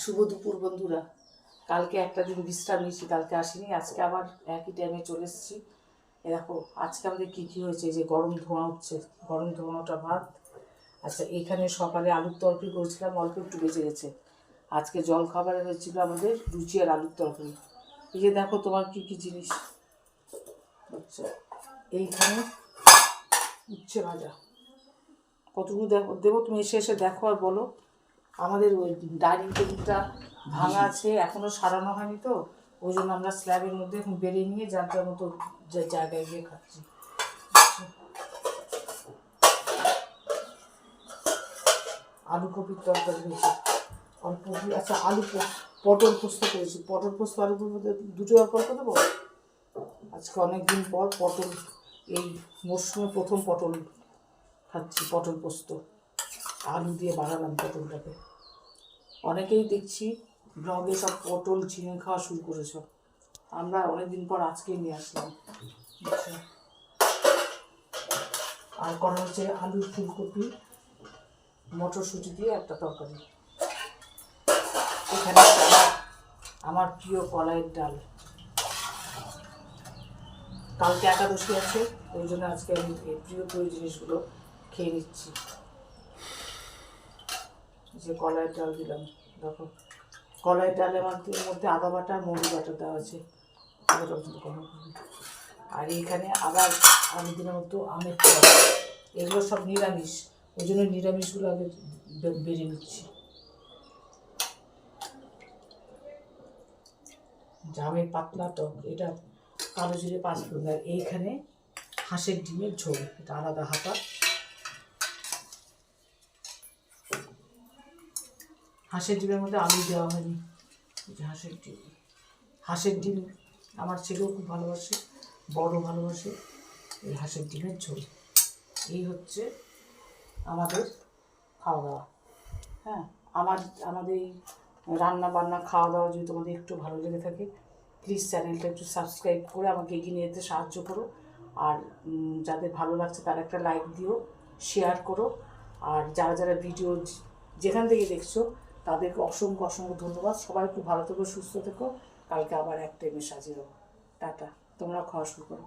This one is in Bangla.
শুভ দুপুর বন্ধুরা। কালকে একটা দিন বিশ্রাম নিয়েছি, কালকে আসিনি, আজকে আবার একই টাইমে চলে এসেছি। দেখো আজকে আমাদের কী কী হয়েছে। যে গরম ধোঁয়া উঠছে, গরম ধোঁয়াটা ভাত। আচ্ছা, এখানে সকালে আলুর তরকারি করেছিলাম, অল্প একটু বেঁচে গেছে। আজকে জল খাবারে হয়েছিল আমাদের লুচি আর আলুর তরকারি। এই যে দেখো তোমার কী কী জিনিস। আচ্ছা, এইখানে উচ্ছে ভাজা। কতটুকু দেবো তুমি এসে এসে দেখো আর বলো। আমাদের ওই ডাইনিং টেবিলটা ভাঙা আছে, এখনও সারানো হয়নি, তো ওই জন্য আমরা স্ল্যাবের মধ্যে এখন বেরিয়ে নিয়ে যার যার মতো যে জায়গায় গিয়ে খাচ্ছি। আলু কপির তরকারি হয়েছে অল্প। আচ্ছা, পটল পোস্ত করেছি। পটল পোস্ত আলুর মধ্যে দুটো অল্প অল্প দেবো। আজকে অনেকদিন পর পটল, এই মরশুমে প্রথম পটল খাচ্ছি। পটল পোস্ত আলু দিয়ে বানালাম পটলটাকে। অনেকেই দেখছি ব্লগে সব পটল ঝিঙে খাওয়া শুরু করেছ, আমরা অনেকদিন পর আজকে নিয়ে আসলাম। আচ্ছা, আর করা হচ্ছে আলু ফুলকপি মটরশুঁটি দিয়ে একটা তরকারি। এখানে আমার প্রিয় কলাইয়ের ডাল। কালকে একাদশী আছে, ওই জন্য আজকে আমি এই প্রিয় জিনিসগুলো খেয়ে নিচ্ছি। যে কলাইয়ের ডাল দিলাম, দেখো কলাইয়ের ডালের মধ্যে আদা বাটা আর মুড়ি বাটা দেওয়া আছে। আর এইখানে আবার আমি দিনের মতো আমের টক। এগুলো সব নিরামিষ, ওই জন্য নিরামিষগুলো আগে বেরিয়ে নিচ্ছি। জামের পাতলা টক, এটা কালো জিরে 5 ফোড়ন। আর এইখানে হাঁসের ডিমের ঝোল, এটা আলাদা হাতা। হাঁসের ডিমের মধ্যে আলু দেওয়া হয়নি। হাঁসের ডিম আমার ছেলেও খুব ভালোবাসে, বড় ভালোবাসে এই হাঁসের ডিমের ঝোল। এই হচ্ছে আমাদের খাওয়া দাওয়া। হ্যাঁ, আমাদের এই রান্না বান্না খাওয়া দাওয়া যদি তোমাদের একটু ভালো লেগে থাকে, প্লিজ চ্যানেলটা একটু সাবস্ক্রাইব করে আমাকে এগিয়ে নিয়ে যেতে সাহায্য করো। আর যাদের ভালো লাগছে তারা একটা লাইক দিও, শেয়ার করো। আর যারা যারা ভিডিও যেখান থেকে দেখছো তাদেরকে অসংখ্য অসংখ্য ধন্যবাদ। সবাই খুব ভালো থেকো, সুস্থ থেকো। কালকে আবার এক টাইমে সাজিয়ে দেবো। টাটা, তোমরা খাওয়া শুরু করো।